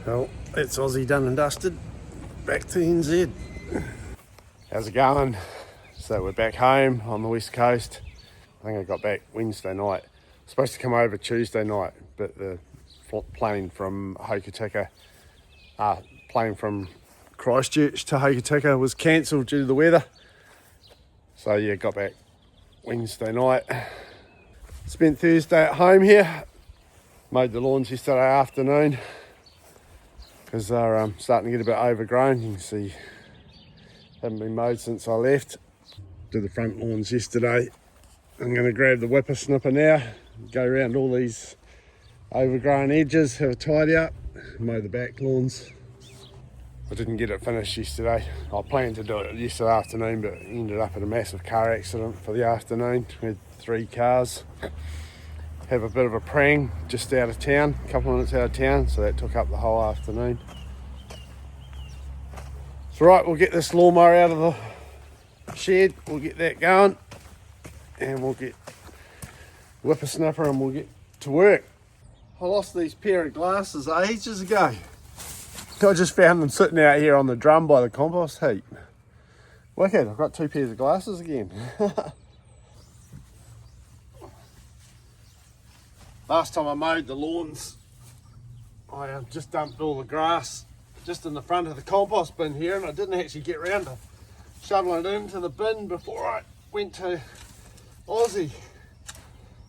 Well, it's Aussie done and dusted. Back to NZ. How's it going? So we're back home on the west coast. I think I got back Wednesday night. Supposed to come over Tuesday night, but the plane from Christchurch to Hokitika was cancelled due to the weather. So yeah, got back Wednesday night. Spent Thursday at home here. Mowed the lawns yesterday afternoon, because they're starting to get a bit overgrown. You can see haven't been mowed since I left. Did the front lawns yesterday. I'm going to grab the whippersnapper now, go around all these overgrown edges, have a tidy up, mow the back lawns. I didn't get it finished yesterday. I planned to do it yesterday afternoon, but ended up in a massive car accident for the afternoon. We had 3 cars. Have a bit of a prang just out of town, a couple of minutes out of town, so that took up the whole afternoon. So right, we'll get this lawnmower out of the shed, we'll get that going, and we'll get whippersnapper and we'll get to work. I lost these pair of glasses ages ago. I just found them sitting out here on the drum by the compost heap. Wicked, I've got 2 pairs of glasses again. Last time I mowed the lawns, I just dumped all the grass just in the front of the compost bin here, and I didn't actually get around to shoveling it into the bin before I went to Aussie.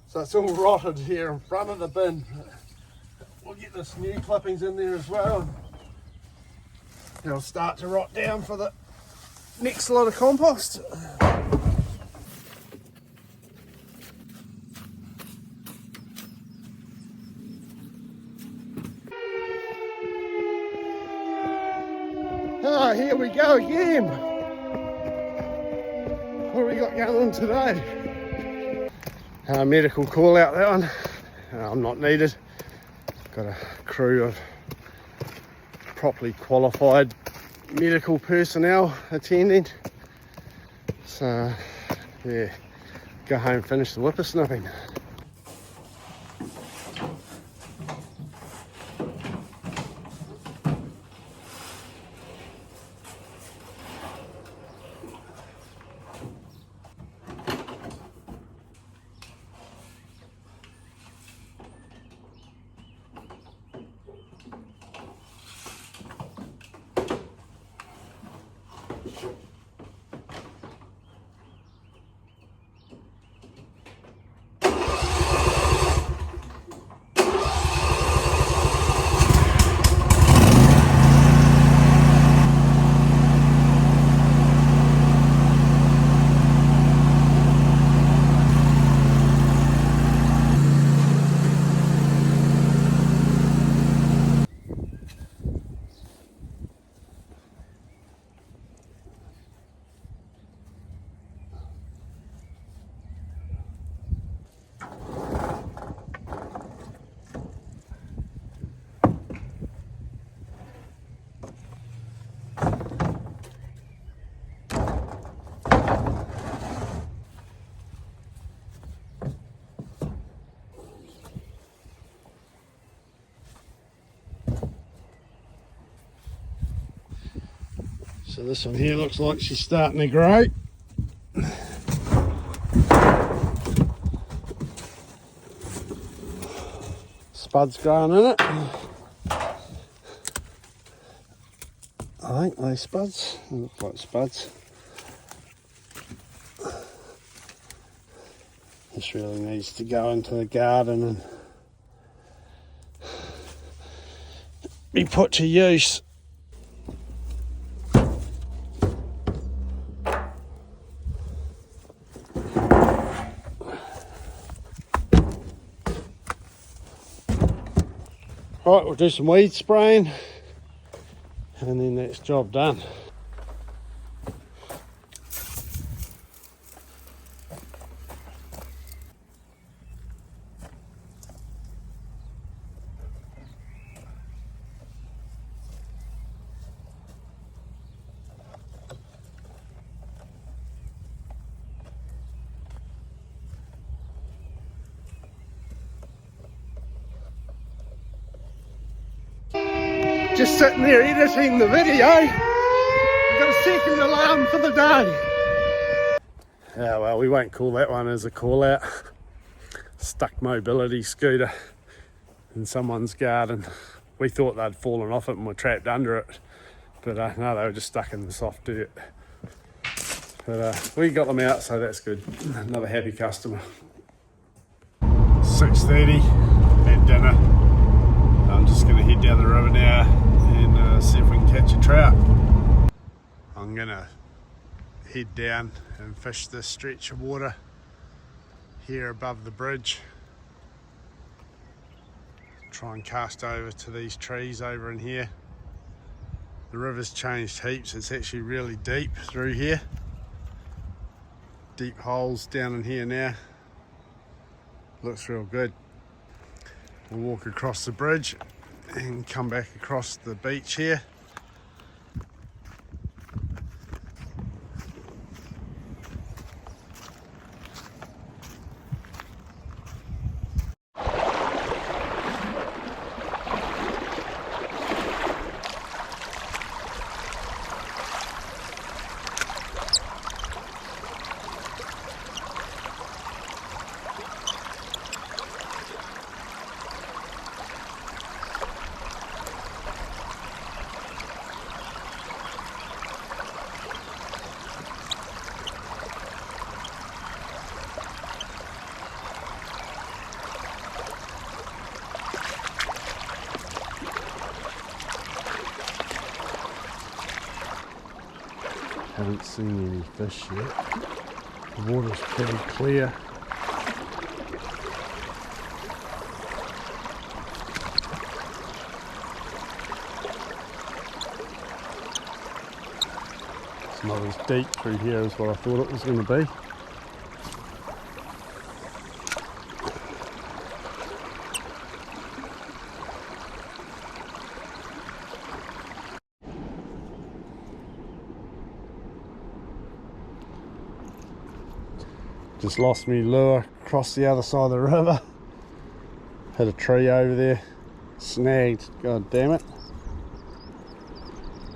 So it's all rotted here in front of the bin. We'll get this new clippings in there as well, and it'll start to rot down for the next lot of compost. Ah, here we go again. What have we got going on today? Medical call out, that one. I'm not needed. Got a crew of properly qualified medical personnel attending. So yeah, go home and finish the whippersnapping. So this one here looks like she's starting to grow. Spuds growing in it. I think they spuds. They look like spuds. This really needs to go into the garden and be put to use. Right, we'll do some weed spraying and then that's job done. Just sitting there editing the video. We've got a second alarm for the day. Yeah, well, we won't call that one as a call out. Stuck mobility scooter in someone's garden. We thought they'd fallen off it and were trapped under it, but no, they were just stuck in the soft dirt. But we got them out, so that's good. Another happy customer. 6:30 at dinner. I'm just going to head down the river now and see if we can catch a trout. I'm going to head down and fish this stretch of water here above the bridge. Try and cast over to these trees over in here. The river's changed heaps. It's actually really deep through here. Deep holes down in here now. Looks real good. We'll walk across the bridge and come back across the beach here. Haven't seen any fish yet. The water's pretty clear. It's not as deep through here as what I thought it was going to be. Just lost me lure across the other side of the river. Hit a tree over there, snagged, god damn it.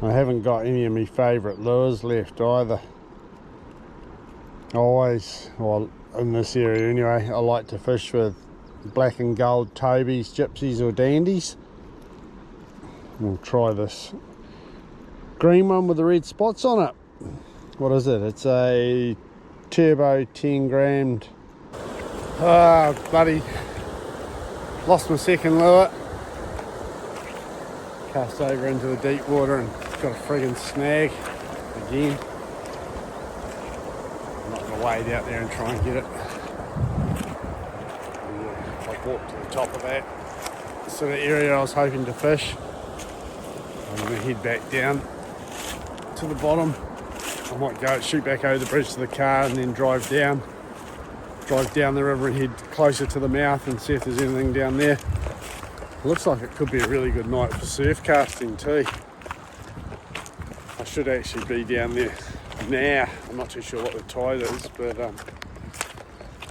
I haven't got any of my favourite lures left either. Always, well in this area anyway, I like to fish with black and gold tobies, gypsies or dandies. We'll try this green one with the red spots on it. What is it? It's a turbo 10 grammed. Bloody lost my second lure. Cast over into the deep water and got a friggin' snag again. I'm not going to wade out there and try and get it. I've walked to the top of that sort of area I was hoping to fish. I'm going to head back down to the bottom. I might go shoot back over the bridge to the car and then drive down the river and head closer to the mouth and see if there's anything down there. It looks like it could be a really good night for surf casting too. I should actually be down there now. I'm not too sure what the tide is, but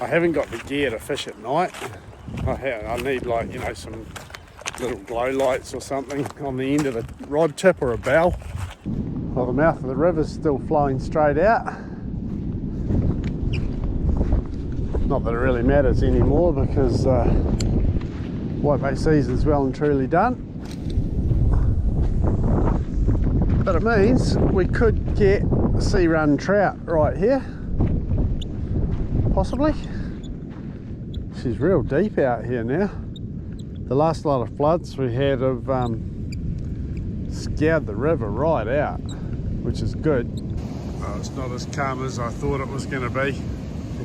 I haven't got the gear to fish at night. I need, like, you know, some little glow lights or something on the end of the rod tip or a bell. Well, the mouth of the river's still flowing straight out. Not that it really matters anymore because whitebait season's well and truly done. But it means we could get a sea run trout right here. Possibly. She's real deep out here now. The last lot of floods we had have scoured the river right out, which is good. Oh, it's not as calm as I thought it was going to be.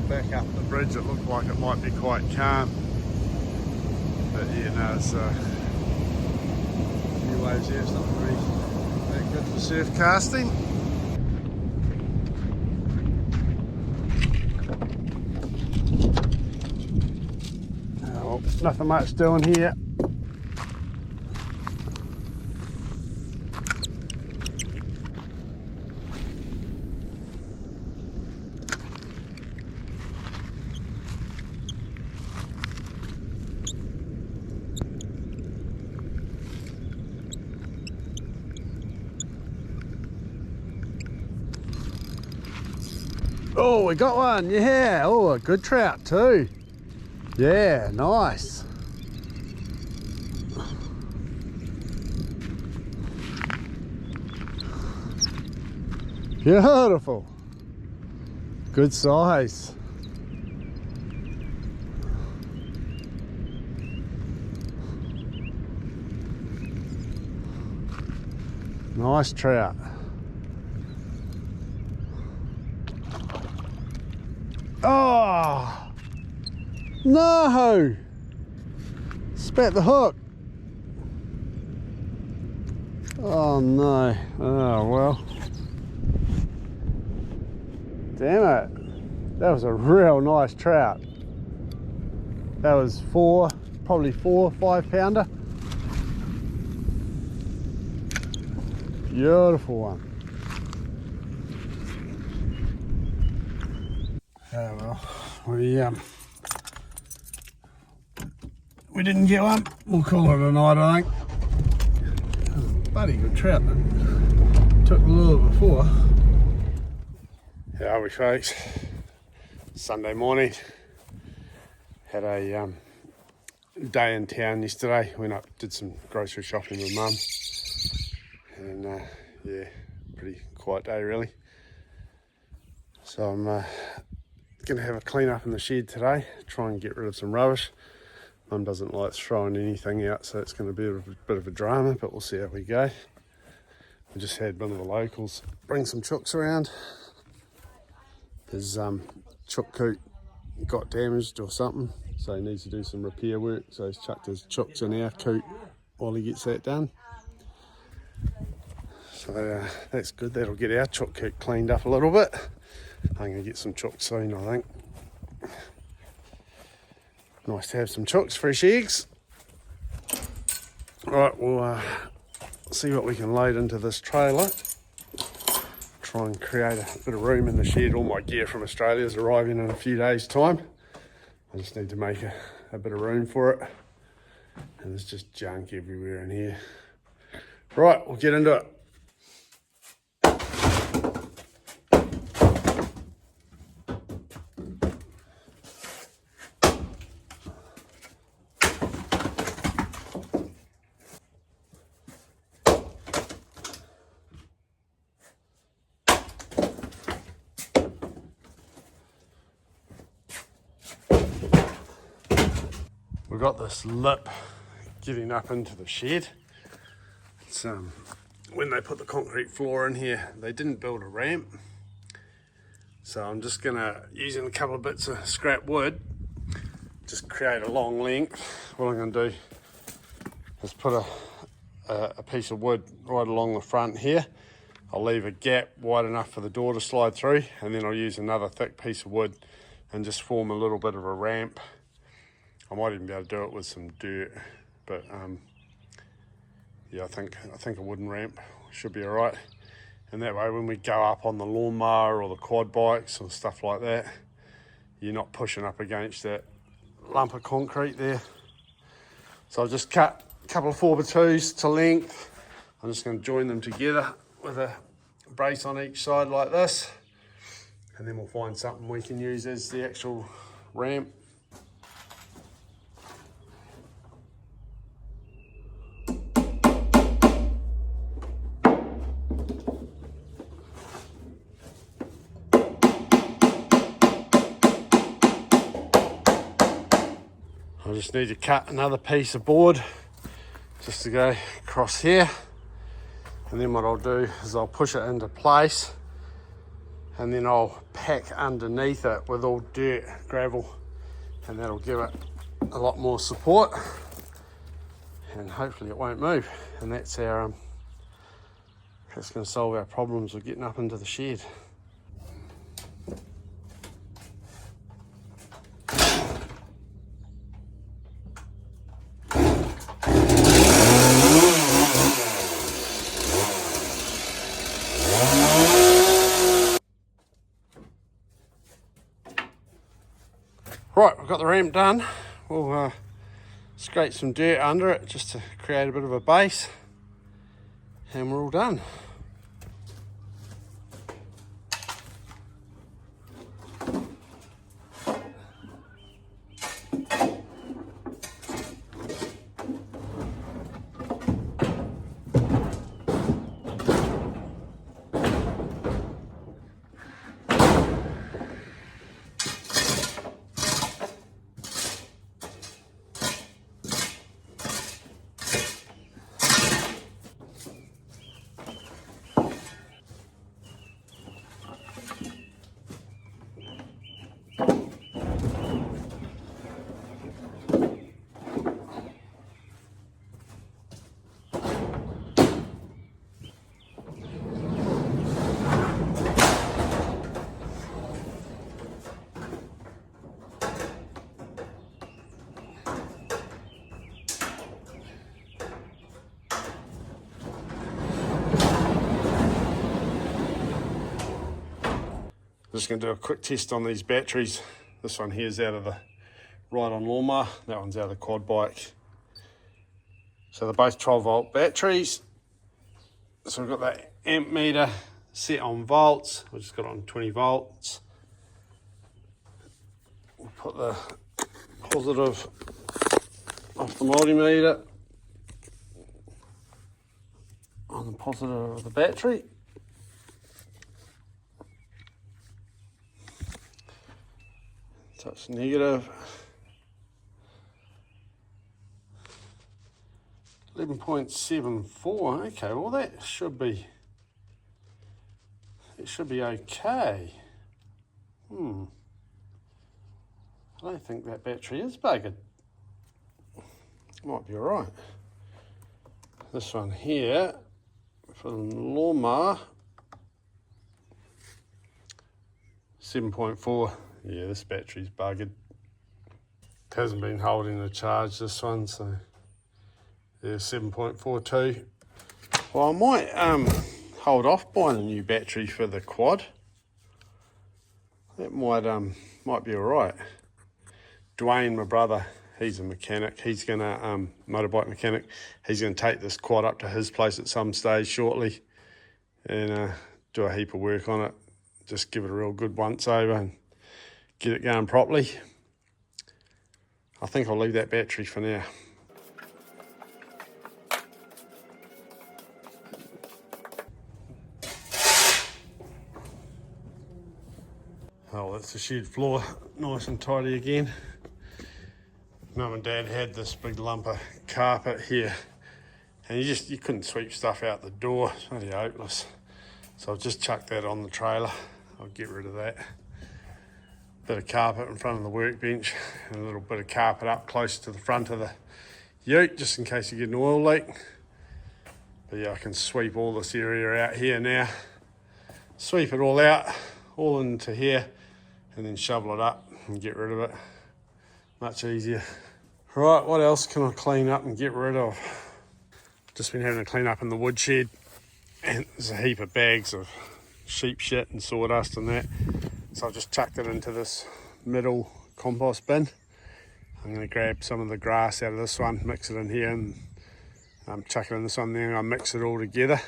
Back up the bridge, it looked like it might be quite calm. But yeah, no, it's a few waves here. It's not really that good for surf casting. Oh, nothing much doing here. Oh, we got one, yeah. Oh, a good trout too. Yeah, nice. Beautiful. Good size. Nice trout. Oh, no! Spat the hook. Oh no. Oh well. Damn it. That was a real nice trout. That was probably 4 or 5 pounder. Beautiful one. Oh well, we didn't get one. We'll call it a night, I think. That was a bloody good trout that took the lure before. How are we, folks? Sunday morning. Had a day in town yesterday. Went up, did some grocery shopping with Mum, and yeah, pretty quiet day really. So I'm going to have a clean up in the shed today, try and get rid of some rubbish. Mum doesn't like throwing anything out, so it's going to be a bit of a drama, but we'll see how we go. We just had one of the locals bring some chooks around. His chook coop got damaged or something, so he needs to do some repair work, so he's chucked his chooks in our coop while he gets that done. So that's good, that'll get our chook coop cleaned up a little bit. I'm going to get some chooks soon, I think. Nice to have some chooks, fresh eggs. Right, we'll see what we can load into this trailer. Try and create a bit of room in the shed. All my gear from Australia is arriving in a few days' time. I just need to make a bit of room for it. And there's just junk everywhere in here. Right, we'll get into it. We've got this lip getting up into the shed. It's when they put the concrete floor in here, they didn't build a ramp. So I'm just gonna, using a couple of bits of scrap wood, just create a long length. What I'm gonna do is put a piece of wood right along the front here. I'll leave a gap wide enough for the door to slide through, and then I'll use another thick piece of wood and just form a little bit of a ramp. I might even be able to do it with some dirt, but yeah, I think a wooden ramp should be all right. And that way, when we go up on the lawnmower or the quad bikes and stuff like that, you're not pushing up against that lump of concrete there. So I'll just cut a couple of 4x2s to length. I'm just going to join them together with a brace on each side like this, and then we'll find something we can use as the actual ramp. I just need to cut another piece of board just to go across here, and then what I'll do is I'll push it into place, and then I'll pack underneath it with all dirt, gravel, and that'll give it a lot more support, and hopefully it won't move. And that's going to solve our problems with getting up into the shed. Right, we've got the ramp done. We'll scrape some dirt under it just to create a bit of a base, and we're all done. Just going to do a quick test on these batteries. This one here is out of the ride-on lawnmower. That one's out of the quad bike. So they're both 12-volt batteries. So we've got that amp meter set on volts. We've just got it on 20 volts. We'll put the positive off the multimeter on the positive of the battery. So it's negative 11.74. Okay, well it should be okay. I don't think that battery is buggered. Might be alright. This one here for the lawnmower, 7.4. Yeah, this battery's buggered. It hasn't been holding the charge, this one, so yeah, 7.42. Well, I might hold off buying a new battery for the quad. That might be alright. Dwayne, my brother, he's a mechanic. He's gonna motorbike mechanic. He's gonna take this quad up to his place at some stage shortly and do a heap of work on it. Just give it a real good once over and get it going properly. I think I'll leave that battery for now. Oh, that's the shed floor, nice and tidy again. Mum and Dad had this big lump of carpet here, and you couldn't sweep stuff out the door. It's really hopeless. So I've just chucked that on the trailer. I'll get rid of that. Bit of carpet in front of the workbench, and a little bit of carpet up close to the front of the ute, just in case you get an oil leak. But yeah, I can sweep all this area out here now. Sweep it all out, all into here, and then shovel it up and get rid of it. Much easier. Right, what else can I clean up and get rid of? Just been having a clean up in the woodshed, and there's a heap of bags of sheep shit and sawdust and that. So I've just chucked it into this middle compost bin. I'm going to grab some of the grass out of this one, mix it in here, and chuck it in this one. Then I'll mix it all together,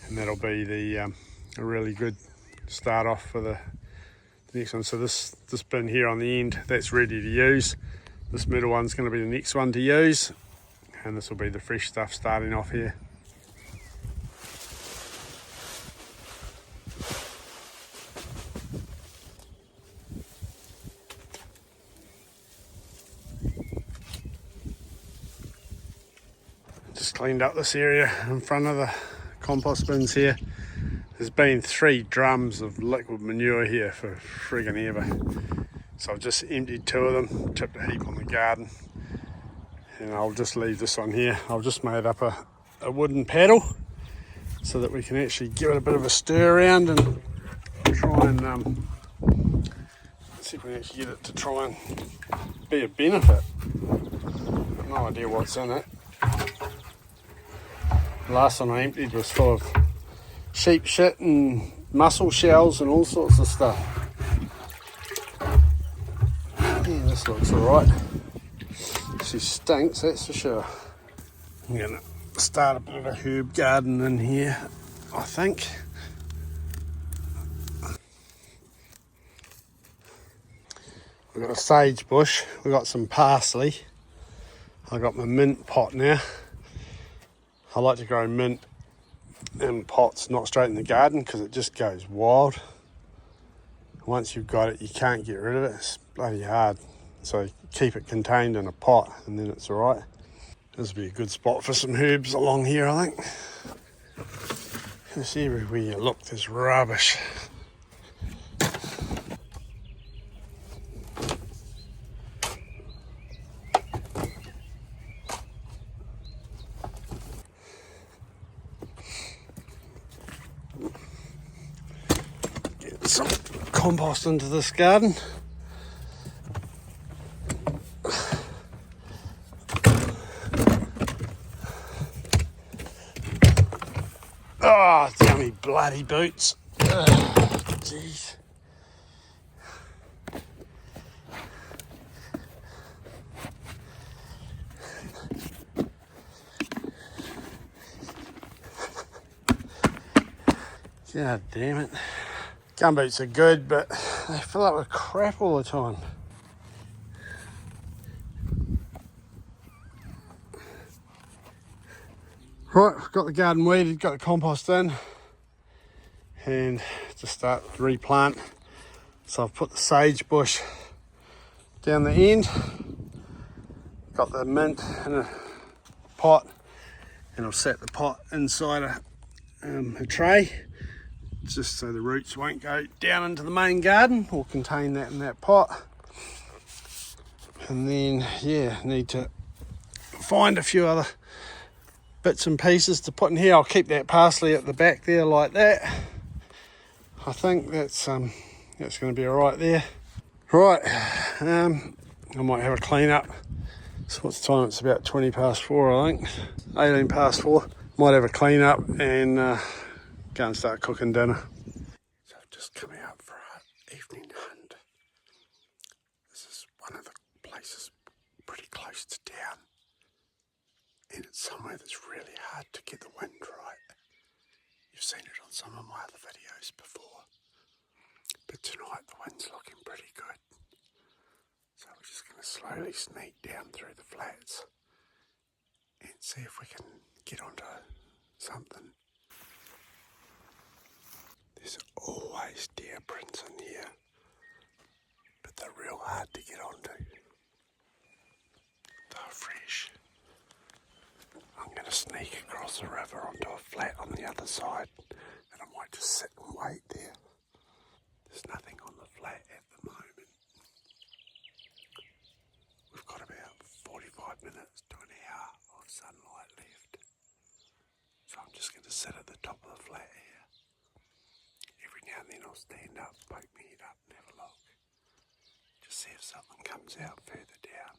and that'll be a really good start off for the next one. So this bin here on the end, that's ready to use. This middle one's going to be the next one to use, and this will be the fresh stuff starting off here. just cleaned up this area in front of the compost bins here. There's been 3 drums of liquid manure here for friggin' ever. So I've just emptied 2 of them, tipped a heap on the garden, and I'll just leave this on here. I've just made up a wooden paddle so that we can actually give it a bit of a stir around and try and see if we can actually get it to try and be a benefit. No idea what's in it. The last one I emptied was full of sheep shit and mussel shells and all sorts of stuff. Yeah, this looks alright. She stinks, that's for sure. I'm gonna start a bit of a herb garden in here, I think. We've got a sage bush, we've got some parsley. I've got my mint pot now. I like to grow mint in pots, not straight in the garden, because it just goes wild. Once you've got it, you can't get rid of it. It's bloody hard. So keep it contained in a pot and then it's alright. This would be a good spot for some herbs along here, I think. Because everywhere you look, there's rubbish. Get some compost into this garden. Oh, damn me bloody boots. Jeez. God damn it. Gumboots are good, but they fill up with crap all the time. Right, we've got the garden weeded, got the compost in, and to start to replant. So I've put the sage bush down the end, got the mint in a pot, and I've set the pot inside a tray, just so the roots won't go down into the main garden or contain that in that pot. And then, yeah, need to find a few other bits and pieces to put in here. I'll keep that parsley at the back there like that. I think that's going to be alright there. Right, I might have a clean up. So what's the time? It's about 20 past 4, I think. 18 past 4. Might have a clean up and go and start cooking dinner. So I've just come out for an evening hunt. This is one of the places pretty close to town. And it's somewhere that's really hard to get the wind right. You've seen it on some of my other videos before. But tonight the wind's looking pretty good. So we're just going to slowly sneak down through the flats and see if we can get onto something. There's always deer prints in here, but they're real hard to get onto. They're fresh. I'm going to sneak across the river onto a flat on the other side, and I might just sit and wait there. There's nothing on the flat at the moment. We've got about 45 minutes to an hour of sunlight left. So I'm just going to sit at the top of the flat here. Every now and then I'll stand up, poke my head up and have a look. Just see if something comes out further down.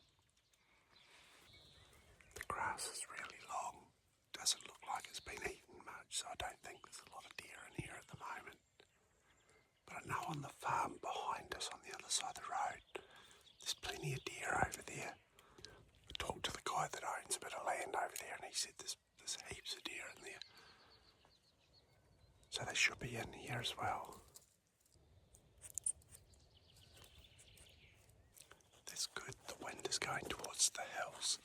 The grass is really long. Doesn't look like it's been eaten much, so I don't think there's a lot of deer in here at the moment. But I know on the farm behind us on the other side of the road, there's plenty of deer over there. I talked to the guy that owns a bit of land over there and he said there's heaps of deer in there. So they should be in here as well. That's good. The wind is going towards the hills,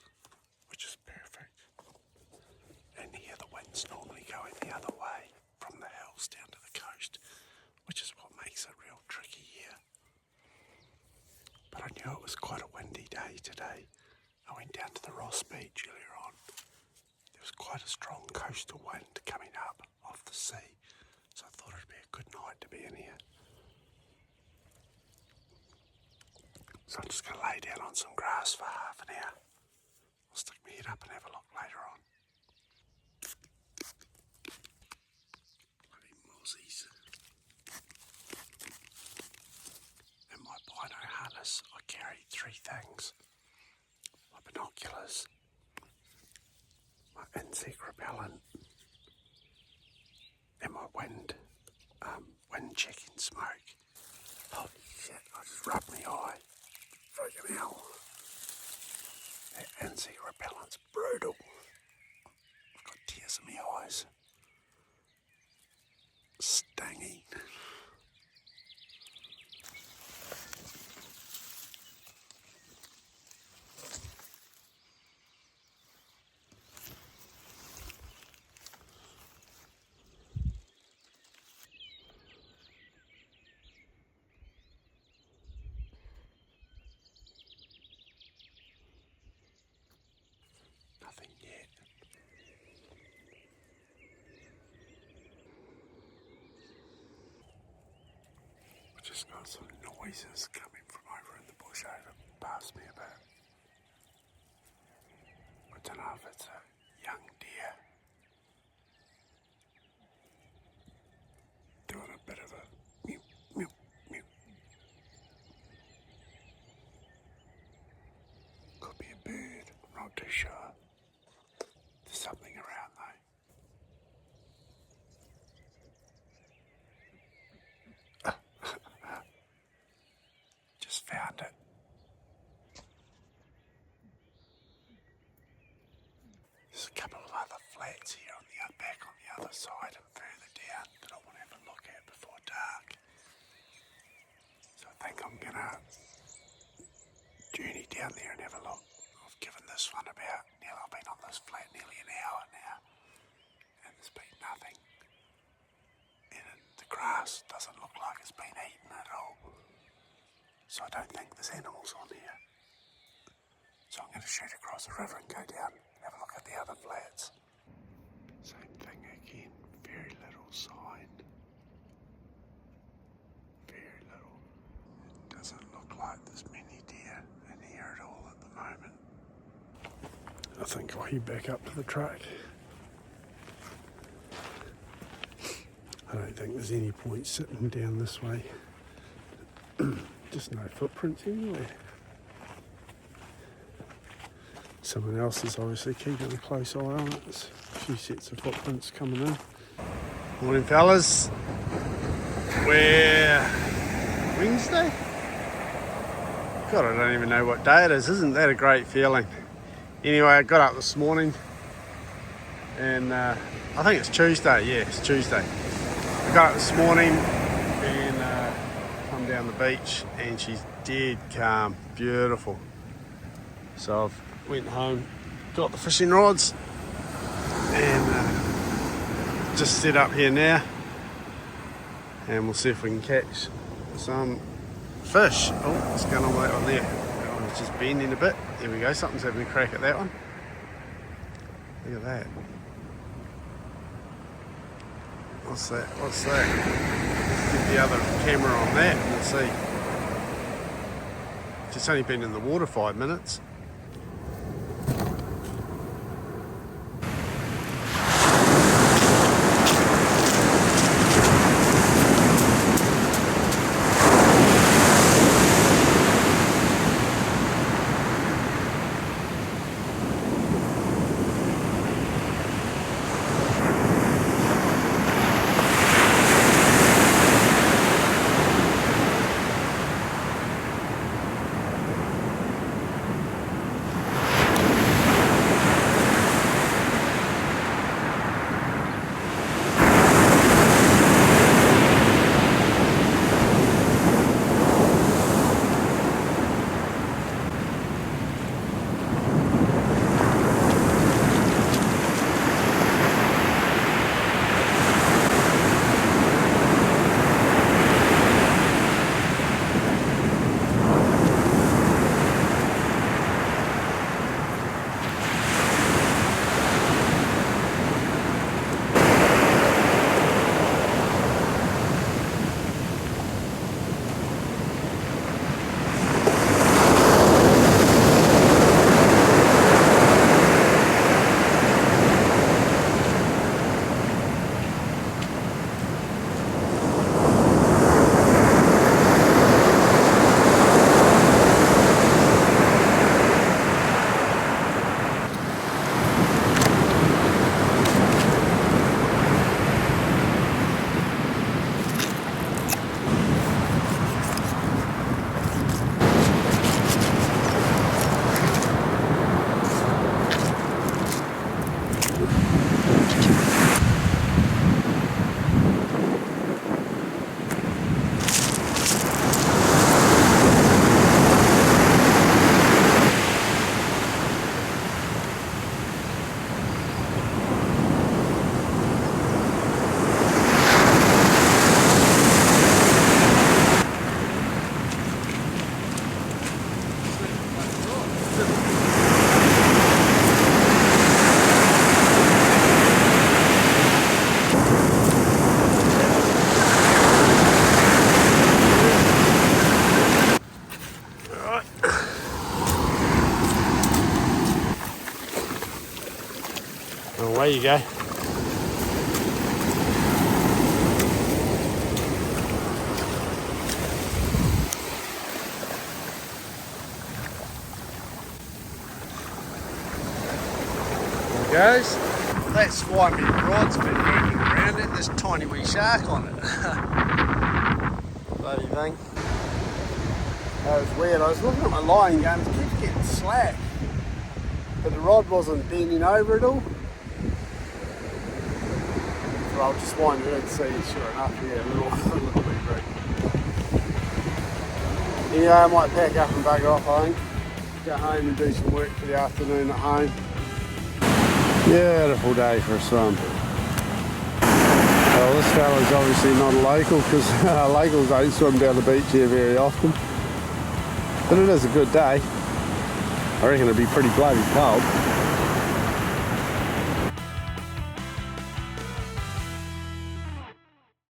which is perfect. And here the wind's normally going the other way from the hills down to the coast, which is what makes it real tricky here. But I knew it was quite a windy day today. I went down to the Ross Beach earlier on. There was quite a strong coastal wind coming up off the sea, so I thought it'd be a good night to be in here. So I'm just going to lay down on some grass for half an hour. I'll stick my head up and have a look later on. Bloody mozzies. In my bino harness, I carry 3 things. My binoculars, my insect repellent, and my wind checking smoke. Holy shit, I just rubbed my eye. Freaking hell. That insect repellent's brutal. I've got tears in my eyes. Stinging. Nothing yet. I just got some noises coming from over in the bush over past me a bit. I don't know if it's a young deer doing a bit of a mew, mew, mew. Could be a bird, I'm not too sure. There's something around though. Just found it. There's a couple of other flats here on the back on the other side and further down that I want to have a look at before dark. So I think I'm gonna journey down there and have a look. I've given this one about, I've been on this flat nearly an hour now, and there's been nothing. And the grass doesn't look like it's been eaten at all. So I don't think there's animals on here. So I'm going to shoot across the river and go down and have a look at the other flats. Same thing again, very little sign. Very little. It doesn't look like there's many deer in here at all at the moment. I think I'll head back up to the truck. I don't think there's any point sitting down this way. Just no footprints anywhere. Someone else is obviously keeping a close eye on it. There's a few sets of footprints coming in. Morning fellas. We're Wednesday? God, I don't even know what day it is. Isn't that a great feeling? Anyway, I got up this morning and I think it's Tuesday. Yeah, it's Tuesday. I got up this morning and come down the beach and she's dead calm, beautiful. So I've went home, got the fishing rods and just set up here now and we'll see if we can catch some fish. Oh, what's going on with that one there? That one's just bending a bit. There we go, something's having a crack at that one. Look at that. What's that? What's that? Let's get the other camera on that and we'll see. It's only been in the water 5 minutes. Away you go. Goes. That's why my rod's been working around it. There's a tiny wee shark on it. Bloody thing. That was weird. I was looking at my line going, it keeps getting slack. But the rod wasn't bending over at all. So I'll just wind it and see. Sure enough, yeah, a little bit break. Anyway, I might pack up and bugger off, I think. Go home and do some work for the afternoon at home. Beautiful day for a swim. Well, this fella's obviously not a local because locals don't swim down the beach here very often. But it is a good day. I reckon it'll be pretty bloody cold.